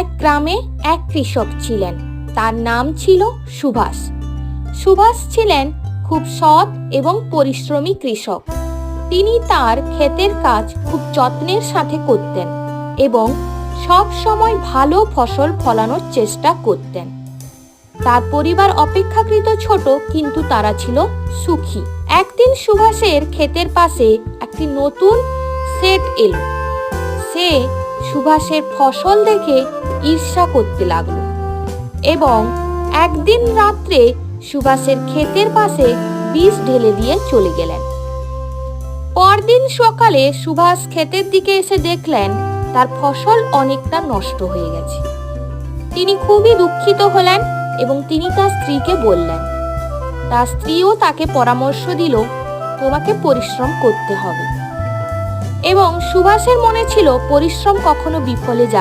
এক গ্রামে এক কৃষক ছিলেন। তার নাম ছিল সুভাষ। সুভাষ ছিলেন খুব সৎ এবং পরিশ্রমী কৃষক। তিনি তার ক্ষেতের কাজ খুব যত্নের সাথে করতেন এবং সব সময় ভালো ফসল ফলানোর চেষ্টা করতেন। তার পরিবার অপেক্ষাকৃত ছোট, কিন্তু তারা ছিল সুখী। একদিন সুভাষের ক্ষেতের পাশে একটি নতুন সেট এলো। সে সুভাষের ফসল দেখে ঈর্ষা করতে লাগলো এবং একদিন রাত্রে সুভাষের ক্ষেতের পাশে বিষ ঢেলে দিয়ে চলে গেলেন। পরদিন সকালে সুভাষ ক্ষেতের দিকে এসে দেখলেন তার ফসল অনেকটা নষ্ট হয়ে গেছে। তিনি খুবই দুঃখিত হলেন এবং তিনি তার স্ত্রীকে বললেন। তার স্ত্রীও তাকে পরামর্শ দিল, তোমাকে পরিশ্রম করতে হবে। এবং সুভাষের মনে ছিল পরিশ্রম কখনো বিফলে যায়